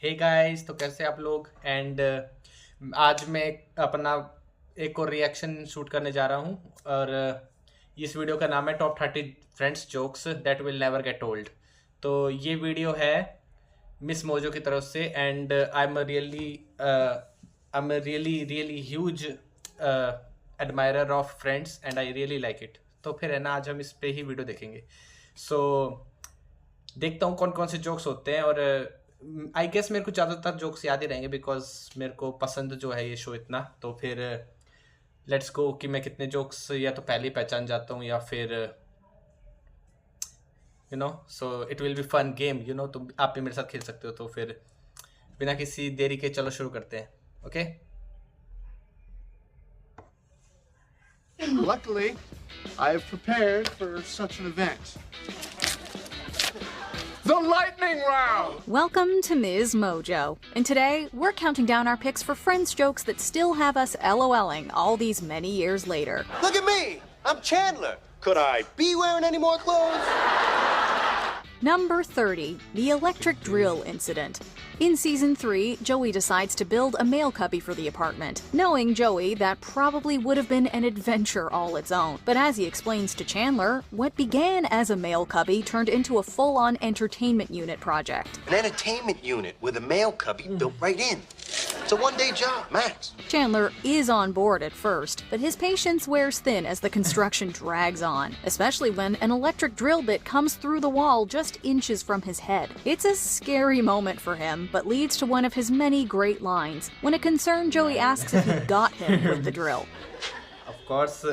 Hey guys, तो कैसे आप लोग। एंड आज मैं अपना एक और रिएक्शन शूट करने जा रहा हूँ। और इस वीडियो का नाम है top 30 friends jokes that will never get old. तो ये वीडियो है मिस मोजो की तरफ से। And I am really huge admirer of friends and I really like it. तो फिर है ना, आज हम इस पे ही वीडियो देखेंगे। सो देखता हूँ कौन कौन से जोक्स होते हैं। और आई गेस मेरे को ज़्यादातर जोक्स याद ही रहेंगे बिकॉज मेरे को पसंद जो है ये शो इतना। तो फिर लेट्स गो कि मैं कितने जोक्स या तो पहले ही पहचान जाता हूँ या फिर so it will be fun game. तो आप भी मेरे साथ खेल सकते हो। तो फिर बिना किसी देरी के चलो शुरू करते हैं। Okay Luckily, I have prepared for such an event. The lightning round! Welcome to Ms. Mojo. And today, we're counting down our picks for Friends jokes that still have us LOLing all these many years later. Look at me! I'm Chandler. Could I be wearing any more clothes? Number 30, the electric drill incident. In season 3, Joey decides to build a mail cubby for the apartment. Knowing Joey, that probably would have been an adventure all its own. But as he explains to Chandler, what began as a mail cubby turned into a full-on entertainment unit project. An entertainment unit with a mail cubby built right in. It's a one-day job, max. Chandler is on board at first, but his patience wears thin as the construction drags on, especially when an electric drill bit comes through the wall just inches from his head. It's a scary moment for him, but leads to one of his many great lines, when a concerned Joey asks if he got him with the drill. Of course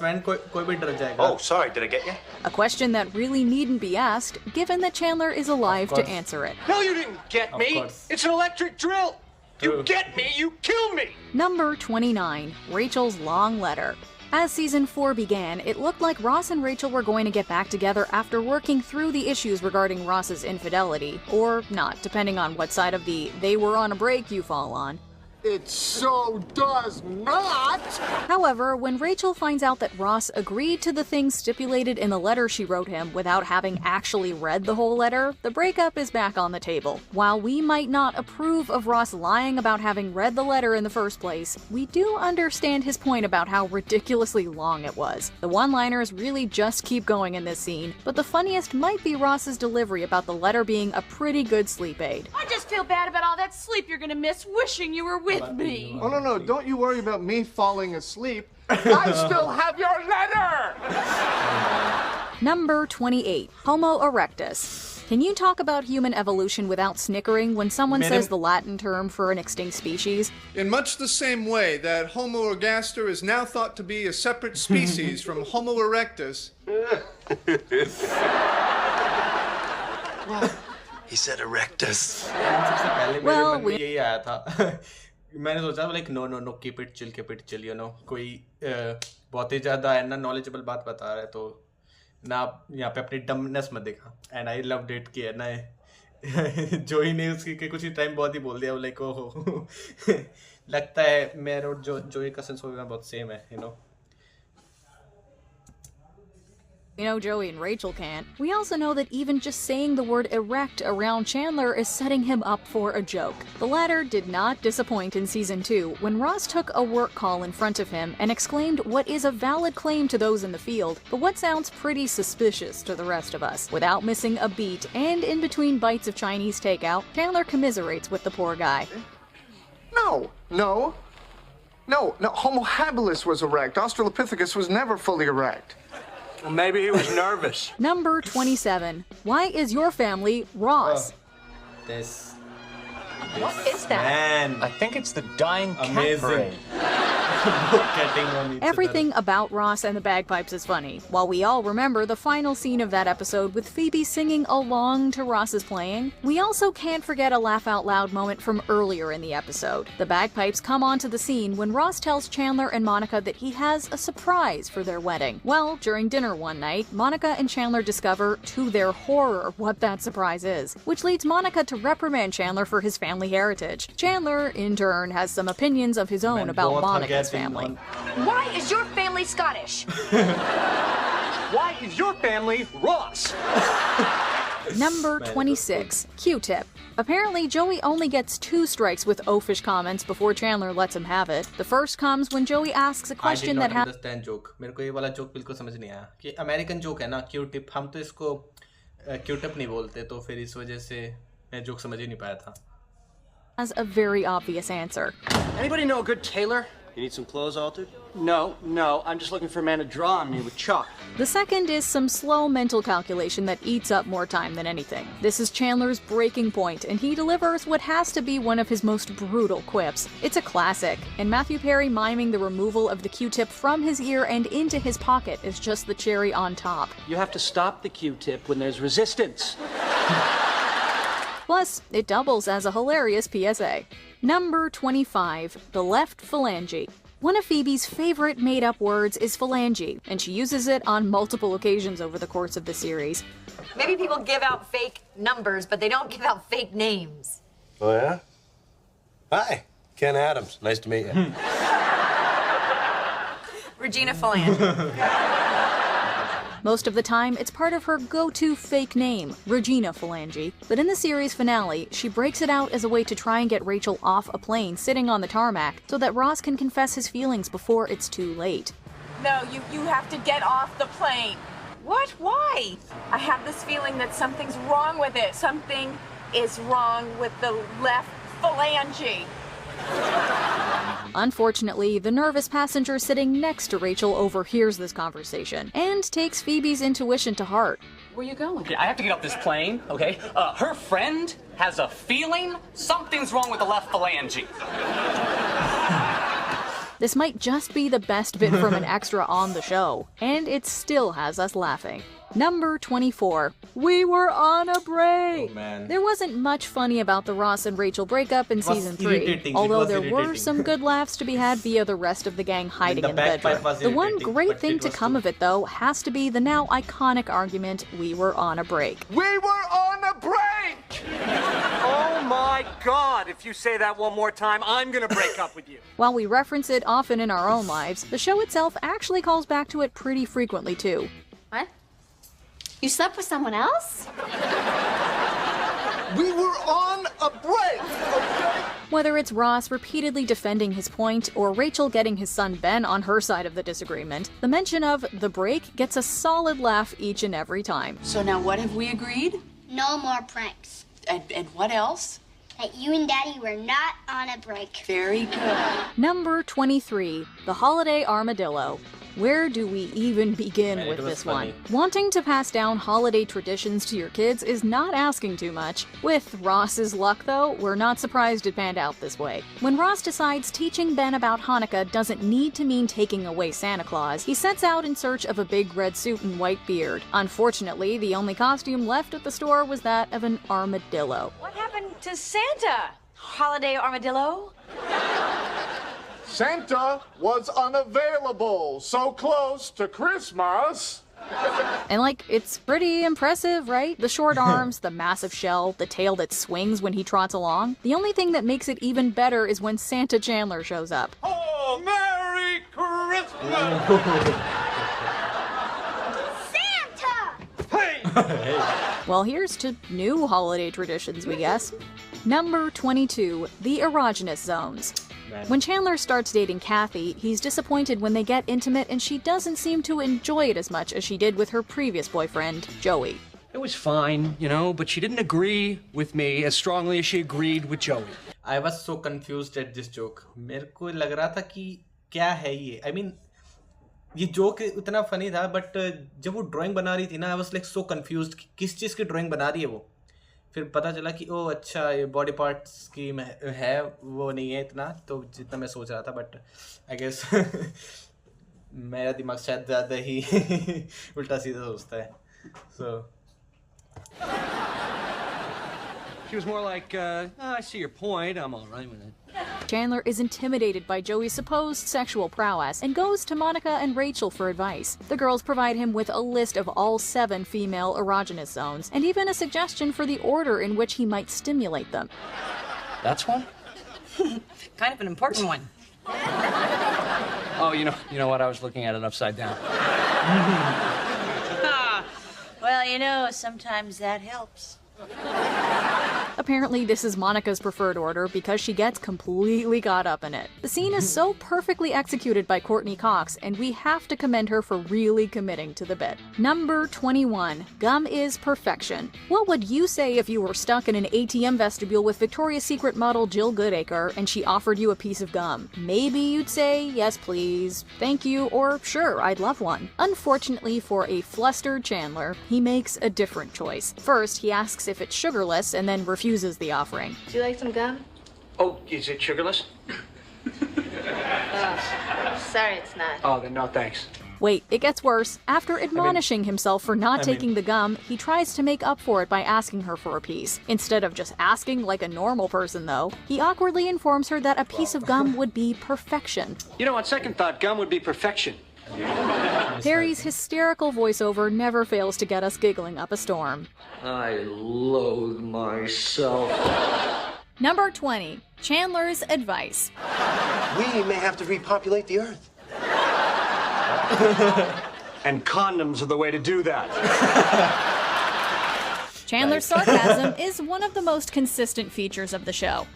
man, कोई भी डर जाएगा। Oh, sorry, did I get you? A question that really needn't be asked, given that Chandler is alive to answer it. No, you didn't get me! course. It's an electric drill! True. You get me, you kill me! Number 29, Rachel's long letter. As season 4 began, it looked like Ross and Rachel were going to get back together after working through the issues regarding Ross's infidelity, or not, depending on what side of the they were on a break you fall on. It so does not! However, when Rachel finds out that Ross agreed to the things stipulated in the letter she wrote him without having actually read the whole letter, the breakup is back on the table. While we might not approve of Ross lying about having read the letter in the first place, we do understand his point about how ridiculously long it was. The one-liners really just keep going in this scene, but the funniest might be Ross's delivery about the letter being a pretty good sleep aid. I just feel bad about all that sleep you're gonna miss wishing you were with me. Oh, no, don't you worry about me falling asleep. I still have your letter! Number 28, Homo erectus. Can you talk about human evolution without snickering when someone says the Latin term for an extinct species? In much the same way that Homo ergaster is now thought to be a separate species from Homo erectus. He said erectus. सबसे पहले मेरे Well, मन में यही आया था। मैंने सोचा like know keep it chill कोई बहुत ही ज्यादा है ना नॉलेजेबल बात बता रहा है। तो ना आप यहाँ पे अपनी डमनेस मत देखा। एंड आई लव डेट की है ना जो ही नहीं उसकी के कुछ ही टाइम बहुत ही बोल दिया लाइक ओहो लगता है मेरे और जो ये कजिन्स हो बहुत सेम है We know Joey and Rachel can't. We also know that even just saying the word erect around Chandler is setting him up for a joke. The latter did not disappoint in season 2 when Ross took a work call in front of him and exclaimed what is a valid claim to those in the field, but what sounds pretty suspicious to the rest of us. Without missing a beat and in between bites of Chinese takeout, Chandler commiserates with the poor guy. No. Homo habilis was erect. Australopithecus was never fully erect. Well, maybe he was nervous. Number 27. Why is your family Ross? this What is that? man I think it's the dying cat amazing parade. getting on each Everything about Ross and the bagpipes is funny. While we all remember the final scene of that episode with Phoebe singing along to Ross's playing, we also can't forget a laugh-out-loud moment from earlier in the episode. The bagpipes come onto the scene when Ross tells Chandler and Monica that he has a surprise for their wedding. Well, during dinner one night, Monica and Chandler discover, to their horror, what that surprise is, which leads Monica to reprimand Chandler for his family heritage. Chandler, in turn, has some opinions of his own about Monica's family. Why is your family Scottish? Why is your family Ross? Number 26, Q-tip. Apparently, Joey only gets 2 strikes with oafish comments before Chandler lets him have it. The first comes when Joey asks a question that I did not understand joke. मेरे को ये वाला joke बिल्कुल समझ नहीं आया कि American joke है ना Q-tip, हम तो इसको Q-tip नहीं बोलते, तो फिर इस वजह से मैं joke समझ ही नहीं पाया था. has a very obvious answer. Anybody know a good tailor? You need some clothes altered? No, I'm just looking for a man to draw on me with chalk. The second is some slow mental calculation that eats up more time than anything. This is Chandler's breaking point, and he delivers what has to be one of his most brutal quips. It's a classic, and Matthew Perry miming the removal of the Q-tip from his ear and into his pocket is just the cherry on top. You have to stop the Q-tip when there's resistance. Plus, it doubles as a hilarious PSA. Number 25, the left phalange. One of Phoebe's favorite made-up words is phalange, and she uses it on multiple occasions over the course of the series. Maybe people give out fake numbers, but they don't give out fake names. Oh, yeah? Hi, Ken Adams. Nice to meet you. Regina Phalange. Most of the time, it's part of her go-to fake name, Regina Phalange. But in the series finale, she breaks it out as a way to try and get Rachel off a plane sitting on the tarmac so that Ross can confess his feelings before it's too late. No, you have to get off the plane. What? Why? I have this feeling that something's wrong with it. Something is wrong with the left phalange. Unfortunately, the nervous passenger sitting next to Rachel overhears this conversation and takes Phoebe's intuition to heart. Where you going? Okay, I have to get off this plane, okay? Her friend has a feeling something's wrong with the left phalange. This might just be the best bit from an extra on the show, and it still has us laughing. Number 24. We were on a break! Oh, man. There wasn't much funny about the Ross and Rachel breakup in season 3, although there were some good laughs to be had via the rest of the gang hiding in the bedroom. The one great thing to come of it, though, has to be the now iconic argument, we were on a break. We were on a break! Oh my God, if you say that one more time, I'm gonna break up with you. While we reference it often in our own lives, the show itself actually calls back to it pretty frequently, too. What? You slept with someone else? We were on a break, okay? Whether it's Ross repeatedly defending his point or Rachel getting his son Ben on her side of the disagreement, the mention of the break gets a solid laugh each and every time. So now what have we agreed? No more pranks. And what else? That you and Daddy were not on a break. Very good. Number 23, the holiday armadillo. Where do we even begin with this one? Wanting to pass down holiday traditions to your kids is not asking too much. With Ross's luck, though, we're not surprised it panned out this way. When Ross decides teaching Ben about Hanukkah doesn't need to mean taking away Santa Claus, he sets out in search of a big red suit and white beard. Unfortunately, the only costume left at the store was that of an armadillo. What happened to Santa? Holiday armadillo? Santa was unavailable, so close to Christmas. And it's pretty impressive, right? The short arms, the massive shell, the tail that swings when he trots along. The only thing that makes it even better is when Santa Chandler shows up. Oh, Merry Christmas! Santa! Well, here's to new holiday traditions, we guess. Number 22, the erogenous zones. When Chandler starts dating Kathy, he's disappointed when they get intimate and she doesn't seem to enjoy it as much as she did with her previous boyfriend, Joey. It was fine, but she didn't agree with me as strongly as she agreed with Joey. I was so confused at this joke. मेरे को लग रहा था कि क्या है ये? I mean, ये joke उतना funny था, but जब वो drawing बना रही थी ना, I was so confused कि किस चीज़ की drawing बना रही है वो. फिर पता चला कि ओ अच्छा ये बॉडी पार्ट्स की है, वो नहीं है इतना तो जितना मैं सोच रहा था, बट आई गेस मेरा दिमाग शायद ज़्यादा ही उल्टा सीधा सोचता है. सो She was more like, I see your point, I'm all right with it. Chandler is intimidated by Joey's supposed sexual prowess and goes to Monica and Rachel for advice. The girls provide him with a list of all 7 female erogenous zones and even a suggestion for the order in which he might stimulate them. That's one? Kind of an important one. Oh, you know what? I was looking at it upside down. Well, Well, you know, sometimes that helps. Apparently, this is Monica's preferred order because she gets completely caught up in it. The scene is so perfectly executed by Courtney Cox, and we have to commend her for really committing to the bit. Number 21. Gum is perfection. What would you say if you were stuck in an ATM vestibule with Victoria's Secret model Jill Goodacre and she offered you a piece of gum? Maybe you'd say, yes please, thank you, or sure, I'd love one. Unfortunately for a flustered Chandler, he makes a different choice. First, he asks if it's sugarless and then refuses the offering. Do you like some gum? Oh, is it sugarless? Sorry, it's not. Oh, then no thanks. Wait, it gets worse. After admonishing himself for not taking the gum, he tries to make up for it by asking her for a piece. Instead of just asking like a normal person, though, he awkwardly informs her that a piece of gum would be perfection. You know, on second thought, gum would be perfection. Terry's hysterical voiceover never fails to get us giggling up a storm. I loathe myself. Number 20. Chandler's advice. We may have to repopulate the Earth. And condoms are the way to do that. Chandler's sarcasm is one of the most consistent features of the show.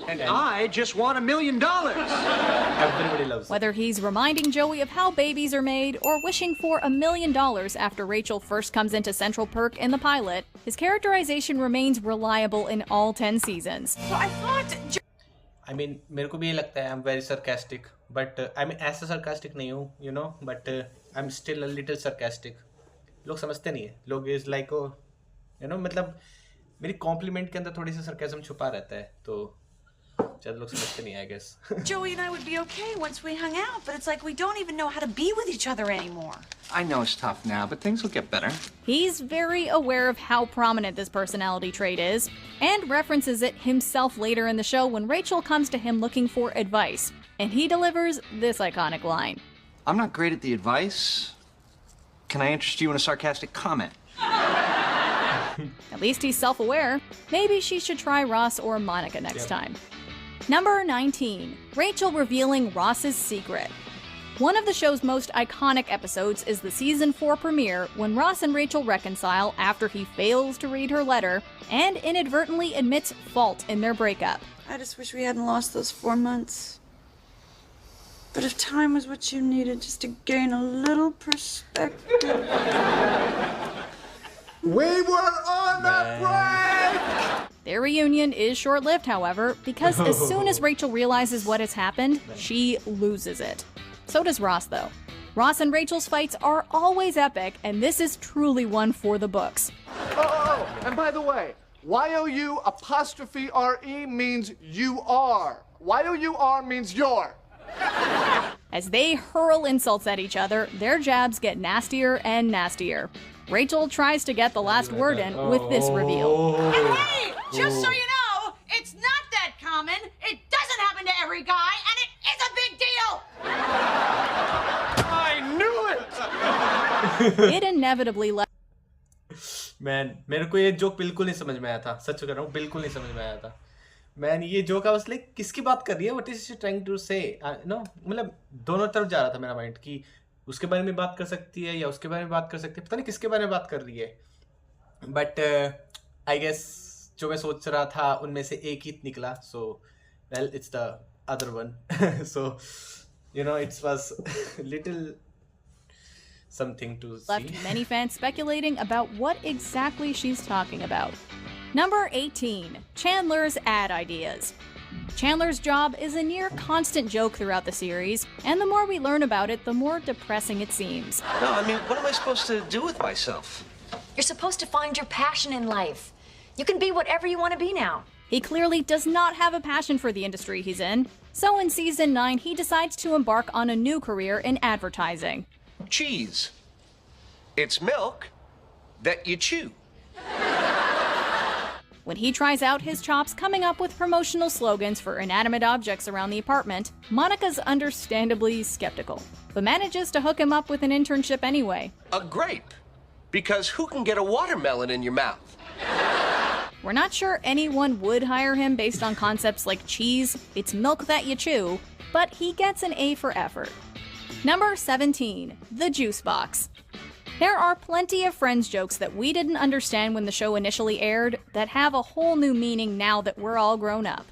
And I just want $1 million. Everybody loves it. Whether he's reminding Joey of how babies are made or wishing for $1 million after Rachel first comes into Central Perk in the pilot, his characterization remains reliable in all 10 seasons. So I thought. I mean, मेरे को भी ये लगता है I'm very sarcastic, but I mean ऐसा sarcastic नहीं हूँ, you know, but I'm still a little sarcastic. लोग समझते नहीं है. लोग is like oh, you know, मतलब मेरी compliment के अंदर थोड़ी सी sarcasm छुपा रहता है, तो शायद लोग समझते नहीं है, I guess. Joey and I would be okay once we hung out, but it's like we don't even know how to be with each other anymore. I know it's tough now, but things will get better. He's very aware of how prominent this personality trait is, and references it himself later in the show when Rachel comes to him looking for advice, and he delivers this iconic line. I'm not great at the advice. Can I interest you in a sarcastic comment? At least he's self-aware. Maybe she should try Ross or Monica next time. Number 19. Rachel revealing Ross's secret. One of the show's most iconic episodes is the season 4 premiere when Ross and Rachel reconcile after he fails to read her letter and inadvertently admits fault in their breakup. I just wish we hadn't lost those 4 months. But if time was what you needed just to gain a little perspective. We were on a break! Their reunion is short-lived, however, because as soon as Rachel realizes what has happened, she loses it. So does Ross, though. Ross and Rachel's fights are always epic, and this is truly one for the books. Oh, and by the way, Y-O-U''RE means you are. Y-O-U-R means you're. As they hurl insults at each other, their jabs get nastier and nastier. Rachel tries to get the last word in with this reveal. And hey, just so you know, it's not that common. It doesn't happen to every guy, and it is a big deal. I knew it! It inevitably left. Man, मेरे को ये joke बिल्कुल नहीं समझ में आया था. सच कह रहा हूँ, बिल्कुल नहीं समझ में आया था. Man, ये जोक I was like, किसकी बात कर रही है? What is she trying to say? No, मतलब दोनों तरफ जा रहा था मेरा माइंड कि उसके बारे में बात कर सकती है या उसके बारे में बात कर सकती है, पता नहीं किसके बारे में बात कर रही है. बट आई गेस जो मैं सोच रहा था उनमें से एक ही निकला. So well it's the other one. So you know it's was little something to see. Left many fans speculating about what exactly she's talking about. Number 18. Chandler's ad ideas. Chandler's job is a near constant joke throughout the series, and the more we learn about it, the more depressing it seems. No, I mean, what am I supposed to do with myself? You're supposed to find your passion in life. You can be whatever you want to be now. He clearly does not have a passion for the industry he's in, so in season 9 he decides to embark on a new career in advertising. Cheese. It's milk that you chew. When he tries out his chops coming up with promotional slogans for inanimate objects around the apartment, Monica's understandably skeptical, but manages to hook him up with an internship anyway. A grape. Because who can get a watermelon in your mouth? We're not sure anyone would hire him based on concepts like cheese, it's milk that you chew, but he gets an A for effort. Number 17. The Juice Box. There are plenty of Friends jokes that we didn't understand when the show initially aired that have a whole new meaning now that we're all grown up.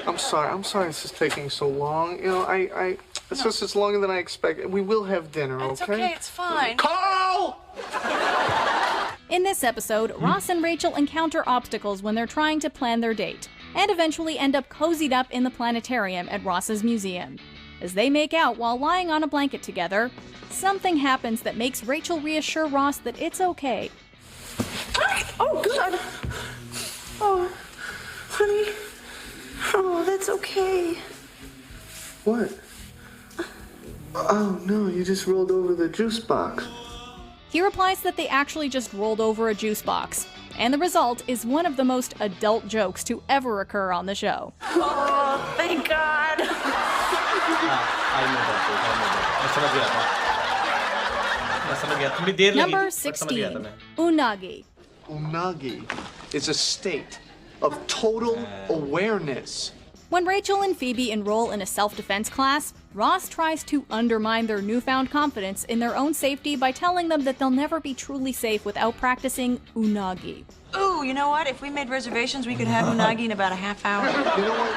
I'm sorry this is taking so long. You know, it's longer than I expected. We will have dinner, okay? It's okay, it's fine. Carl! In this episode, Ross and Rachel encounter obstacles when they're trying to plan their date, and eventually end up cozied up in the planetarium at Ross's museum. As they make out while lying on a blanket together, something happens that makes Rachel reassure Ross that it's okay. Oh, God. Oh, honey. Oh, that's okay. What? Oh, no, you just rolled over the juice box. He replies that they actually just rolled over a juice box, and the result is one of the most adult jokes to ever occur on the show. Oh, thank God. Number 16, Unagi. Unagi is a state of total awareness. When Rachel and Phoebe enroll in a self-defense class, Ross tries to undermine their newfound confidence in their own safety by telling them that they'll never be truly safe without practicing Unagi. Ooh, you know what? If we made reservations, we could have unagi in about a half hour. You know what?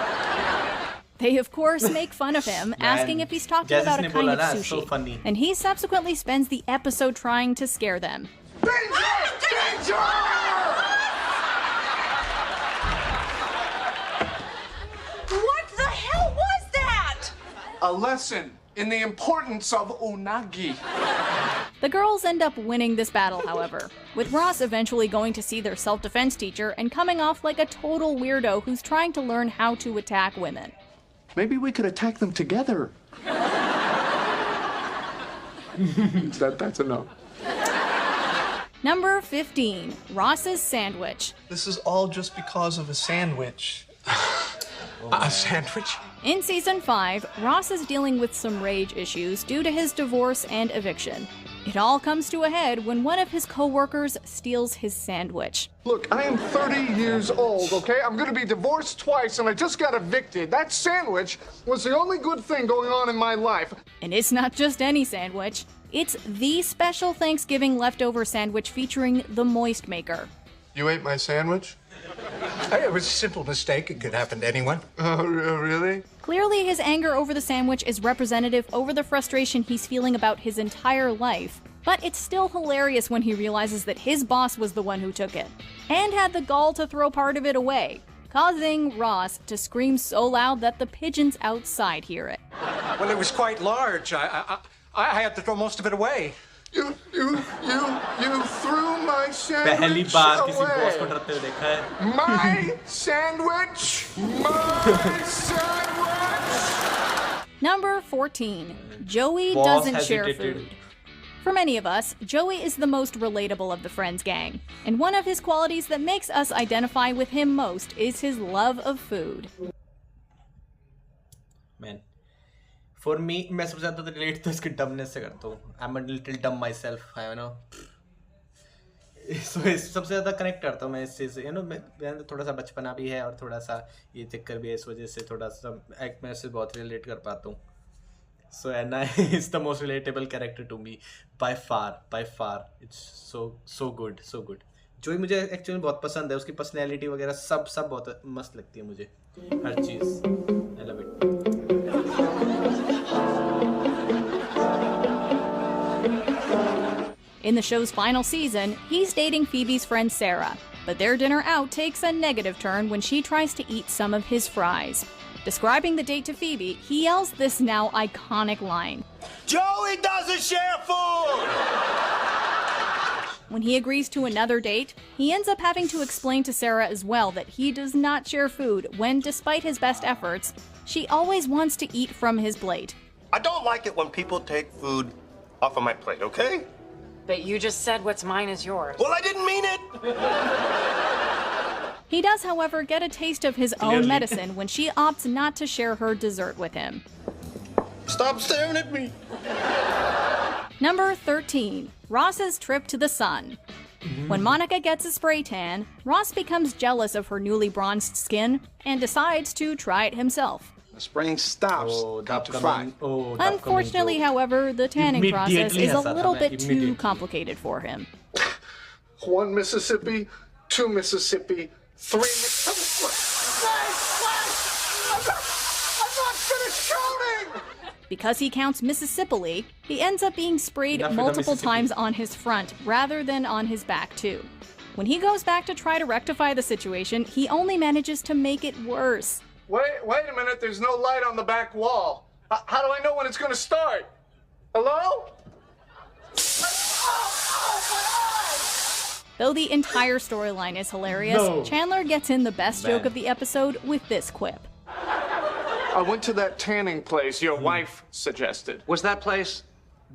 They, of course, make fun of him, asking if he's talking about a kind of sushi. So funny. And he subsequently spends the episode trying to scare them. Danger! Danger! What the hell was that? A lesson in the importance of unagi. The girls end up winning this battle, however, with Ross eventually going to see their self-defense teacher and coming off like a total weirdo who's trying to learn how to attack women. Maybe we could attack them together. That's a no. Number 15, Ross's sandwich. This is all just because of a sandwich. A sandwich? In season 5, Ross is dealing with some rage issues due to his divorce and eviction. It all comes to a head when one of his co-workers steals his sandwich. Look, I am 30 years old, okay? I'm gonna be divorced twice and I just got evicted. That sandwich was the only good thing going on in my life. And it's not just any sandwich. It's the special Thanksgiving leftover sandwich featuring the Moist Maker. You ate my sandwich? It was a simple mistake. It could happen to anyone. Oh, really? Clearly, his anger over the sandwich is representative over the frustration he's feeling about his entire life. But it's still hilarious when he realizes that his boss was the one who took it, and had the gall to throw part of it away, causing Ross to scream so loud that the pigeons outside hear it. Well, it was quite large. I had to throw most of it away. You threw my sandwich पहली बार किसी boss को away. डरते हुए देखा है. My sandwich! My sandwich! Number 14, Joey Boss doesn't has share irritated. food. For many of us, Joey is the most relatable of the Friends gang, and one of his qualities that makes us identify with him most is his love of food. Man, for me, मैं सबसे ज़्यादा relate तो इसके dumbness से करता हूँ. I'm a little dumb myself, I know. So सबसे ज़्यादा कनेक्ट करता हूँ मैं इस चीज़ से. मैं थोड़ा सा बचपना भी है और थोड़ा सा ये चक्कर भी है, इस वजह से थोड़ा सा मैं इससे बहुत रिलेट कर पाता हूँ. So Anna is the most relatable character to me by far. It's so good. जोई मुझे एक्चुअली बहुत पसंद है. उसकी पर्सनैलिटी वगैरह सब बहुत मस्त लगती है मुझे. हर चीज़. I love it. In the show's final season, he's dating Phoebe's friend Sarah, but their dinner out takes a negative turn when she tries to eat some of his fries. Describing the date to Phoebe, he yells this now iconic line. Joey doesn't share food! When he agrees to another date, he ends up having to explain to Sarah as well that he does not share food when, despite his best efforts, she always wants to eat from his plate. I don't like it when people take food off of my plate, okay? But you just said what's mine is yours. Well, I didn't mean it! He does, however, get a taste of his own medicine when she opts not to share her dessert with him. Stop staring at me! Number 13, Ross's trip to the sun. When Monica gets a spray tan, Ross becomes jealous of her newly bronzed skin and decides to try it himself. The spraying stops. Count to 5. Unfortunately, however, the tanning process is a little bit too complicated for him. 1 Mississippi, 2 Mississippi, 3 Mississippi. I'm not finished counting! Because he counts Mississippi, he ends up being sprayed multiple times on his front rather than on his back too. When he goes back to try to rectify the situation, he only manages to make it worse. Wait a minute, there's no light on the back wall. How do I know when it's gonna start? Hello? Though the entire storyline is hilarious, Chandler gets in the best joke of the episode with this quip. I went to that tanning place your wife suggested. Was that place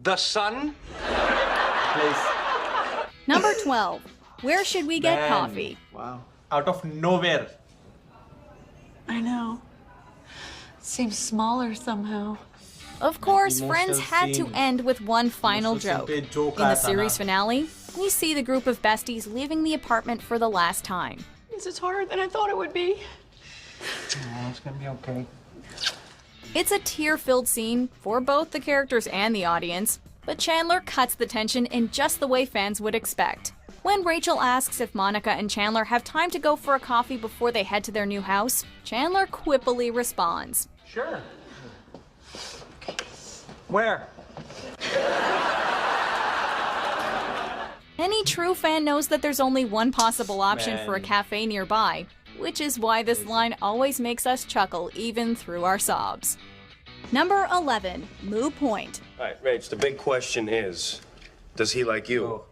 The Sun? Number 12. Where should we get coffee? Wow. Out of nowhere. I know. Seems smaller somehow. Of course, Emotional Friends had to scene. end with one final joke. In the series finale, we see the group of besties leaving the apartment for the last time. This is harder than I thought it would be. It's gonna be okay. It's a tear-filled scene for both the characters and the audience, but Chandler cuts the tension in just the way fans would expect. When Rachel asks if Monica and Chandler have time to go for a coffee before they head to their new house, Chandler quippily responds, Sure. Where? Any true fan knows that there's only one possible option for a cafe nearby, which is why this line always makes us chuckle even through our sobs. Number 11, Moo Point. All right, Rach, the big question is, does he like you?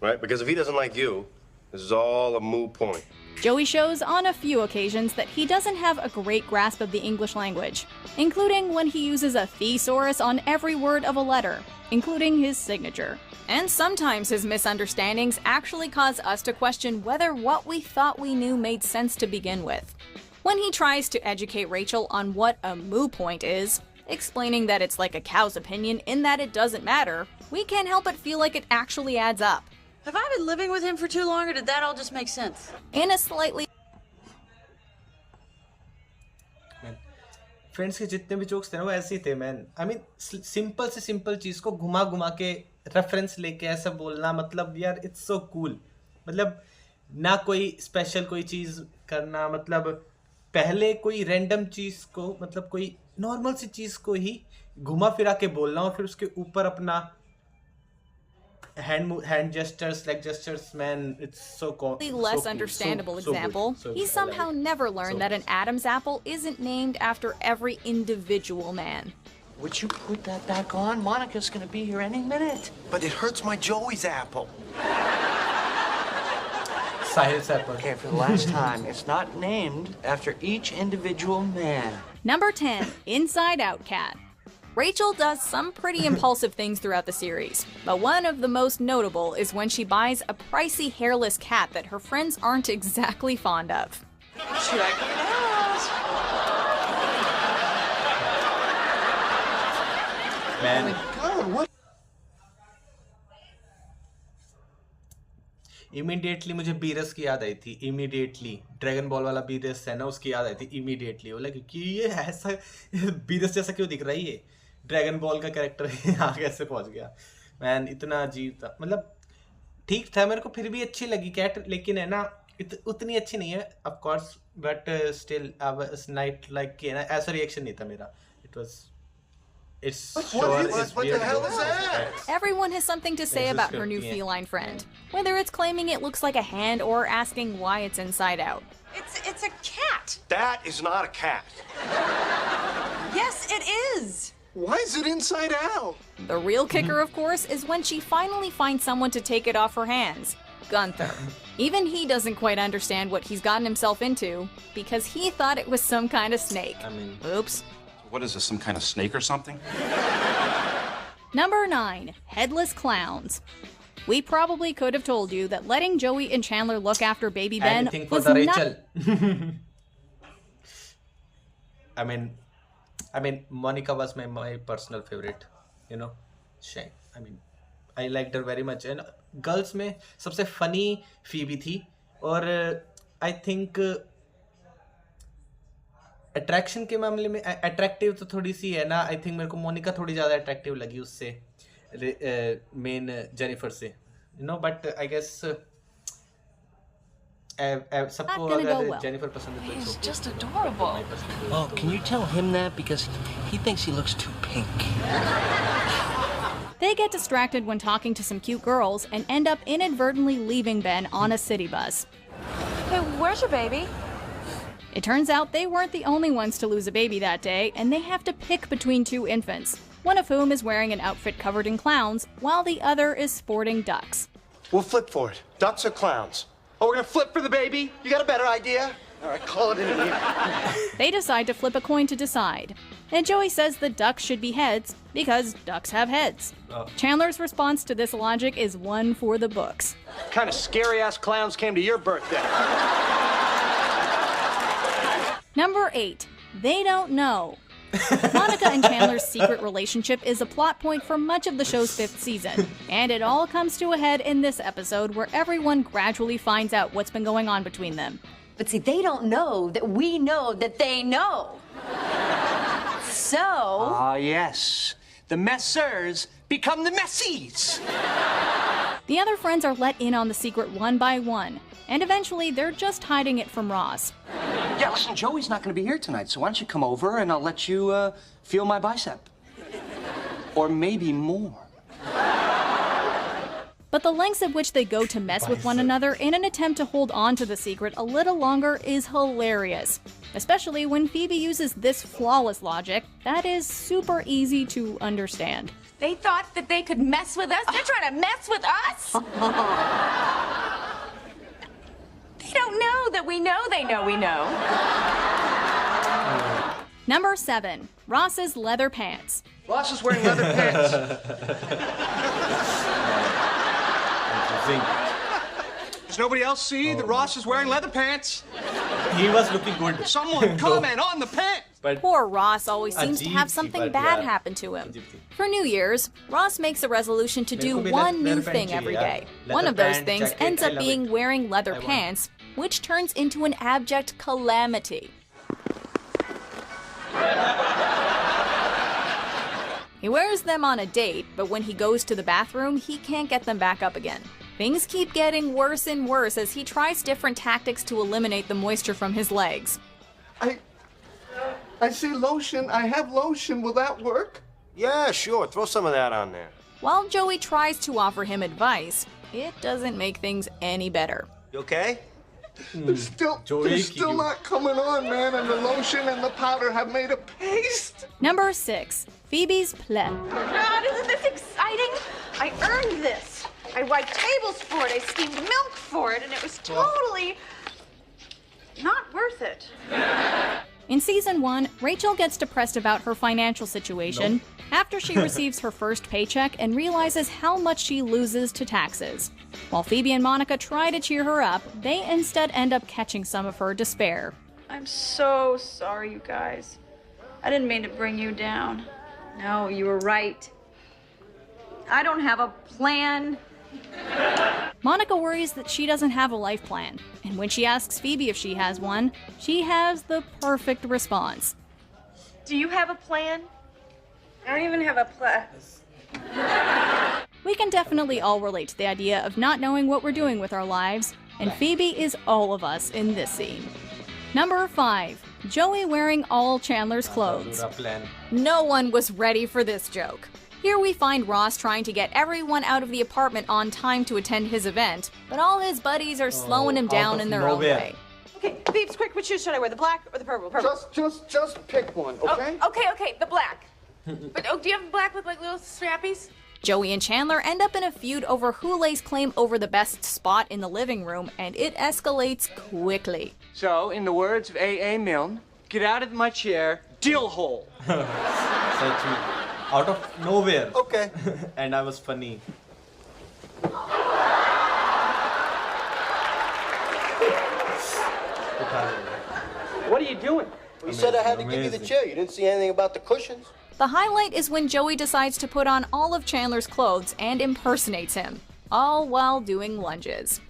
Right? Because if he doesn't like you, this is all a moot point. Joey shows on a few occasions that he doesn't have a great grasp of the English language, including when he uses a thesaurus on every word of a letter, including his signature. And sometimes his misunderstandings actually cause us to question whether what we thought we knew made sense to begin with. When he tries to educate Rachel on what a moo point is, explaining that it's like a cow's opinion in that it doesn't matter, we can't help but feel like it actually adds up. Have I been living with him for too long, or did that all just make sense? In a slightly friends के जितने भी jokes थे ना वो ऐसे ही थे man. I mean simple से simple चीज को घुमा घुमा के रेफरेंस लेके ऐसा बोलना, मतलब यार इट्स सो कूल. मतलब ना कोई स्पेशल कोई चीज करना, मतलब पहले कोई रैंडम चीज को, मतलब कोई नॉर्मल सी चीज को ही घुमा फिरा के बोलना और फिर उसके ऊपर अपना hand gestures, leg gestures, man, it's so less understandable example. He somehow never learned that an Adam's apple isn't named after every individual man. Would you put that back on? Monica's gonna be here any minute. But it hurts my Joey's apple. Sahil's apple. Okay, for the last time, it's not named after each individual man. Number 10, Inside Out Cat. Rachel does some pretty impulsive things throughout the series, but one of the most notable is when she buys a pricey hairless cat that her friends aren't exactly fond of. Check it out! Man. Oh my God, what? Immediately मुझे Beerus की याद आई थी. Immediately dragon ball वाला Beerus है ना, उसकी याद आई थी इमीडिएटली. बोला कि ये ऐसा बीरस जैसा क्यों दिख रहा है, ये ड्रैगन बॉल का कैरेक्टर यहाँ कैसे पहुंच गया. मैन इतना अजीब था. मतलब ठीक था, मेरे को फिर भी अच्छी लगी कैट, लेकिन है ना उतनी अच्छी नहीं है of course, but still night like कि ना ऐसा रिएक्शन नहीं था मेरा. It was What the hell is that? Everyone has something to say about her new feline friend, whether it's claiming it looks like a hand or asking why it's inside out. It's a cat. That is not a cat. Yes, it is! Why is it inside out? The real kicker, of course, is when she finally finds someone to take it off her hands. Gunther. Even he doesn't quite understand what he's gotten himself into, because he thought it was some kind of snake. I mean, oops. What is this, some kind of snake or something? Number 9, Headless Clowns. We probably could have told you that letting Joey and Chandler look after baby Ben anything for was the not... Rachel. I mean, Monica was my personal favorite. You know, Shane. I mean, I liked her very much. And girls में सबसे funny Phoebe थी. और I think attraction के मामले में attractive तो थोड़ी सी है ना. आई थिंक मेरे को मोनिका थोड़ी ज़्यादा अट्रैक्टिव लगी उससे, मेन जेनिफर से, you know. But I guess सबको अगर जेनिफर पसंद है तो He's just adorable. Oh, can you tell him that? Because he thinks he looks too pink. They get distracted when talking to some cute girls and end up inadvertently leaving Ben on a city bus. Hey, where's your baby? It turns out they weren't the only ones to lose a baby that day, and they have to pick between two infants, one of whom is wearing an outfit covered in clowns, while the other is sporting ducks. We'll flip for it. Ducks or clowns? Oh, we're gonna flip for the baby? You got a better idea? All right, call it in here. They decide to flip a coin to decide. And Joey says the ducks should be heads because ducks have heads. Oh. Chandler's response to this logic is one for the books. What kind of scary-ass clowns came to your birthday? Number 8. They don't know. Monica and Chandler's secret relationship is a plot point for much of the show's 5th season, and it all comes to a head in this episode where everyone gradually finds out what's been going on between them. But see, they don't know that we know that they know. So... Ah, yes. The messers become the messies. The other friends are let in on the secret one by one, and eventually they're just hiding it from Ross. Yeah, listen, Joey's not going to be here tonight, so why don't you come over and I'll let you feel my bicep. Or maybe more. But the lengths at which they go to mess with one another in an attempt to hold on to the secret a little longer is hilarious. Especially when Phoebe uses this flawless logic that is super easy to understand. They thought that they could mess with us? They're trying to mess with us? They don't know that we know they know we know. Number 7. Ross's leather pants. Ross is wearing leather pants. Does nobody else see that Ross is wearing leather pants? He was looking good. Someone comment on the pants! But Poor Ross always seems to have something bad happen to him. For New Year's, Ross makes a resolution to do one new thing every day. One of those things ends up being wearing leather pants, which turns into an abject calamity. He wears them on a date, but when he goes to the bathroom, he can't get them back up again. Things keep getting worse and worse as he tries different tactics to eliminate the moisture from his legs. I see lotion. I have lotion. Will that work? Yeah, sure. Throw some of that on there. While Joey tries to offer him advice, it doesn't make things any better. You okay? They're still not coming on, man, and the lotion and the powder have made a paste. Number 6. Phoebe's plait. God, isn't this exciting? I earned this. I wiped tables for it, I steamed milk for it, and it was totally not worth it. In season 1, Rachel gets depressed about her financial situation after she receives her first paycheck and realizes how much she loses to taxes. While Phoebe and Monica try to cheer her up, they instead end up catching some of her despair. I'm so sorry, you guys. I didn't mean to bring you down. No, you were right. I don't have a plan. Monica worries that she doesn't have a life plan, and when she asks Phoebe if she has one, she has the perfect response. Do you have a plan? I don't even have a plan. We can definitely all relate to the idea of not knowing what we're doing with our lives, and Phoebe is all of us in this scene. Number 5. Joey wearing all Chandler's clothes. No one was ready for this joke. Here we find Ross trying to get everyone out of the apartment on time to attend his event, but all his buddies are slowing him down in their own way. Okay, Phoebes, quick, which shoes should I wear? The black or the purple? Just pick one, okay? Oh, okay, the black. But do you have black with like little strappies? Joey and Chandler end up in a feud over who lays claim over the best spot in the living room, and it escalates quickly. So, in the words of A.A. Milne, get out of my chair, dill hole. Out of nowhere. Okay. And I was funny. What are you doing? You said I had to give you the chair. You didn't see anything about the cushions? The highlight is when Joey decides to put on all of Chandler's clothes and impersonates him, all while doing lunges.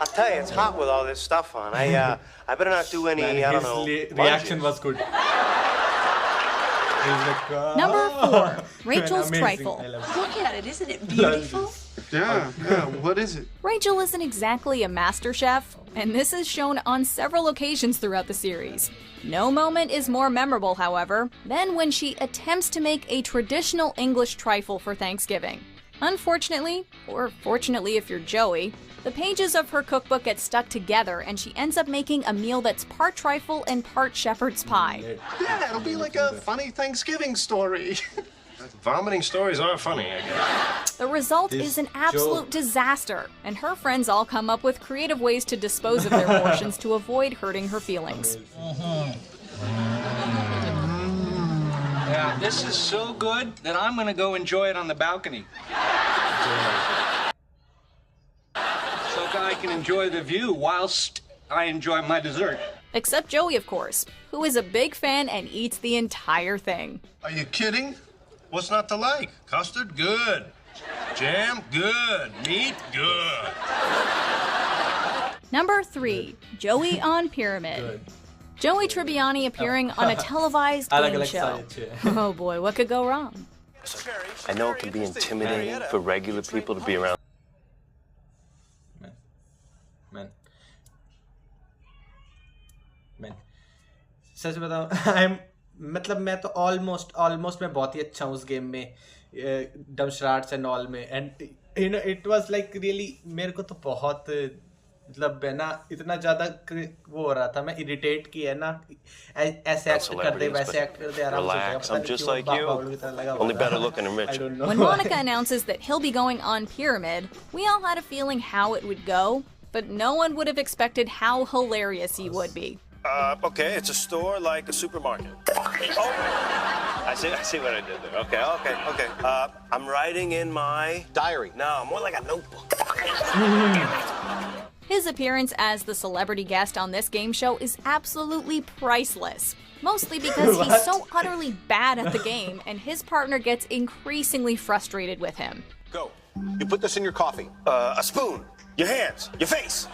I'll tell you, it's hot with all this stuff on. I better not do any, I don't know. Reaction was good. Number 4, Rachel's trifle. Look at it, isn't it beautiful? Yeah, what is it? Rachel isn't exactly a master chef, and this is shown on several occasions throughout the series. No moment is more memorable, however, than when she attempts to make a traditional English trifle for Thanksgiving. Unfortunately, or fortunately if you're Joey, the pages of her cookbook get stuck together and she ends up making a meal that's part trifle and part shepherd's pie. Yeah, it'll be like a funny Thanksgiving story. Vomiting stories are funny, I guess. The result is an absolute disaster, and her friends all come up with creative ways to dispose of their portions to avoid hurting her feelings. Yeah, this is so good that I'm gonna go enjoy it on the balcony. So I can enjoy the view whilst I enjoy my dessert. Except Joey, of course, who is a big fan and eats the entire thing. Are you kidding? What's not to like? Custard? Good. Jam? Good. Meat? Good. Number 3, Joey on Pyramid. Joey Tribbiani appearing on a televised game show. Oh boy, what could go wrong? I know it can be intimidating for regular people to be around. Man. सच बताऊं, मतलब मैं तो almost मैं बहुत ही अच्छा हूँ उस game में, डमशराट्स एंड ऑल में, and you know it was like really, मेरे को तो बहुत मतलब है ना, इतना ज्यादा वो हो रहा था, मैं इरिटेट किया ना, ऐसे एक्ट कर दे वैसे एक्ट कर दे, आराम से Relax, I'm just like you. Only better looking and richer. When Monica announces that he'll be going on Pyramid, we all had a feeling how it would go, but no one would have expected how hilarious he would be. Okay, it's a store like a supermarket. Oh, I see what I did there. Okay. I'm writing in my diary. No, more like a notebook. His appearance as the celebrity guest on this game show is absolutely priceless. Mostly because he's so utterly bad at the game, and his partner gets increasingly frustrated with him. Go. You put this in your coffee. A spoon. Your hands. Your face.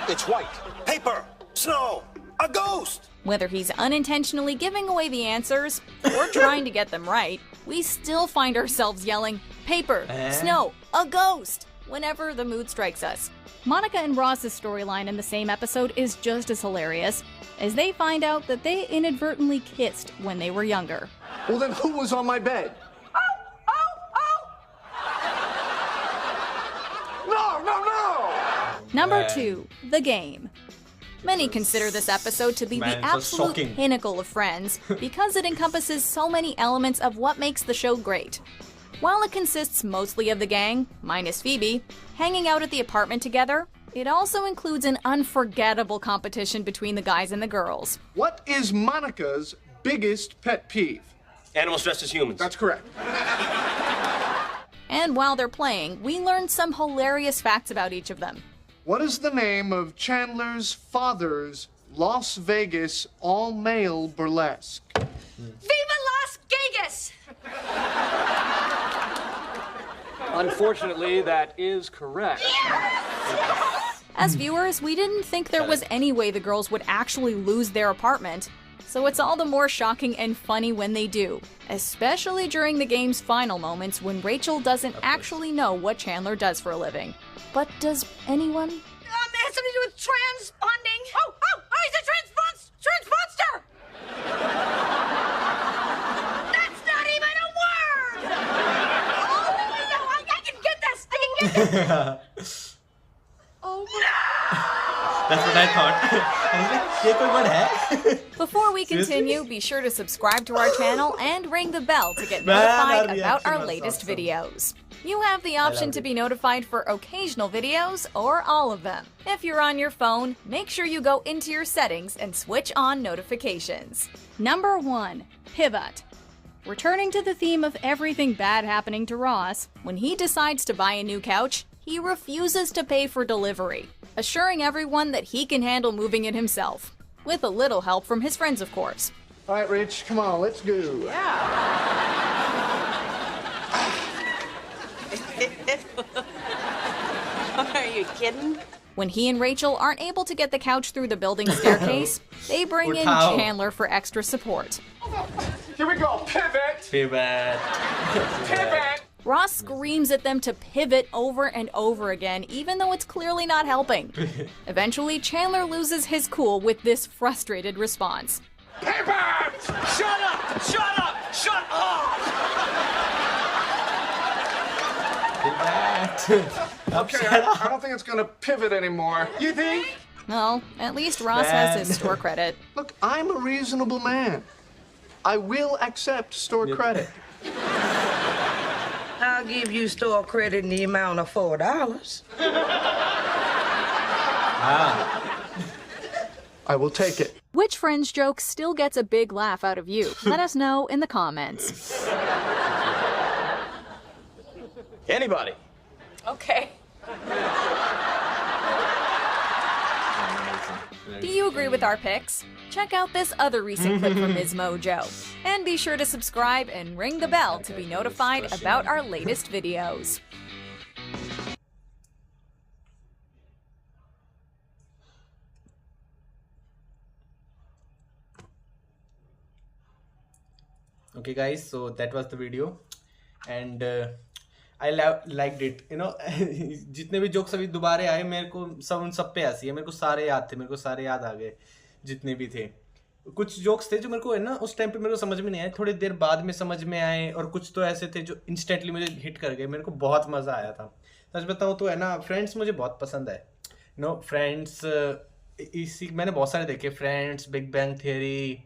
It's white. Paper. Snow. A ghost! Whether he's unintentionally giving away the answers or trying to get them right, we still find ourselves yelling, paper, snow, a ghost, whenever the mood strikes us. Monica and Ross's storyline in the same episode is just as hilarious, as they find out that they inadvertently kissed when they were younger. Well, then who was on my bed? No! Number 2, The Game. Many consider this episode to be the absolute pinnacle of Friends because it encompasses so many elements of what makes the show great. While it consists mostly of the gang, minus Phoebe, hanging out at the apartment together, it also includes an unforgettable competition between the guys and the girls. What is Monica's biggest pet peeve? Animals dressed as humans. That's correct. And while they're playing, we learn some hilarious facts about each of them. What is the name of Chandler's father's Las Vegas all-male burlesque? Viva Las Vegas! Unfortunately, that is correct. As viewers, we didn't think there was any way the girls would actually lose their apartment, so it's all the more shocking and funny when they do, especially during the game's final moments when Rachel doesn't actually know what Chandler does for a living. But does anyone? It has something to do with transponding. Oh, he's a transponster! That's not even a word! Oh, no, I can get this! Oh, no! That's what I thought. I was like, ये कोई word है? Before we continue, be sure to subscribe to our channel and ring the bell to get notified about our latest videos. You have the option to be notified for occasional videos or all of them. If you're on your phone, make sure you go into your settings and switch on notifications. Number 1, Pivot. Returning to the theme of everything bad happening to Ross, when he decides to buy a new couch, he refuses to pay for delivery, assuring everyone that he can handle moving it himself. With a little help from his friends, of course. All right, Rich, come on, let's go. Yeah. Are you kidding? When he and Rachel aren't able to get the couch through the building staircase, they bring in Uthao. Chandler for extra support. Here we go. Pivot. Pivot. Pivot. Ross screams at them to pivot over and over again, even though it's clearly not helping. Eventually, Chandler loses his cool with this frustrated response. Pivot! Shut up! Shut up! Shut up! Okay, I don't think it's gonna pivot anymore. You think? Well, at least Ross has his store credit. Look, I'm a reasonable man. I will accept store credit. I'll give you store credit in the amount of $4. I will take it. Which Friends joke still gets a big laugh out of you? Let us know in the comments. Anybody? Okay. Do you agree with our picks? Check out this other recent clip from Ms. Mojo. And be sure to subscribe and ring the bell to be notified about our latest videos. Okay guys, so that was the video and I liked it, you know. जितने भी jokes अभी दोबारा आए मेरे को सब उन सब पे हंसी है, मेरे को सारे याद थे, मेरे को सारे याद आ गए जितने भी थे। कुछ जोक्स थे जो मेरे को है ना उस टाइम पे मेरे को समझ में नहीं आए, थोड़ी देर बाद में समझ में आए, और कुछ तो ऐसे थे जो इंस्टेंटली मुझे हिट कर गए, मेरे को बहुत मज़ा आया था। सच बताऊँ तो है ना, फ्रेंड्स मुझे बहुत पसंद है, यू नो। फ्रेंड्स इसी मैंने बहुत सारे देखे, friends, big bang theory,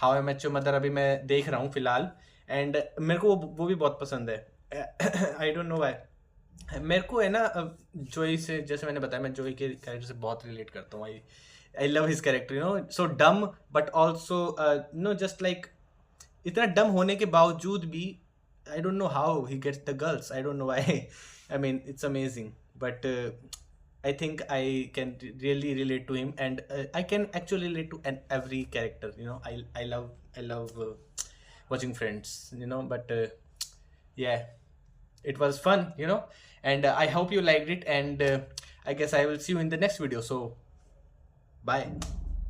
how I met your mother अभी मैं देख रहा हूँ फिलहाल, एंड मेरे को वो भी बहुत पसंद है। आई डोंट नो व्हाई। मेरे को है ना जोई से, जैसे मैंने बताया, मैं जोई के कैरेक्टर से बहुत रिलेट करता हूँ। I love his character, you know, so dumb but also no just like, इतना डम होने के बावजूद भी I don't know how he gets the girls, I don't know why. I mean it's amazing, but I think I can really relate to him, and I can actually relate to every character, you know. I love watching Friends, you know, but yeah, it was fun, you know, and I hope you liked it, and I guess I will see you in the next video, so bye.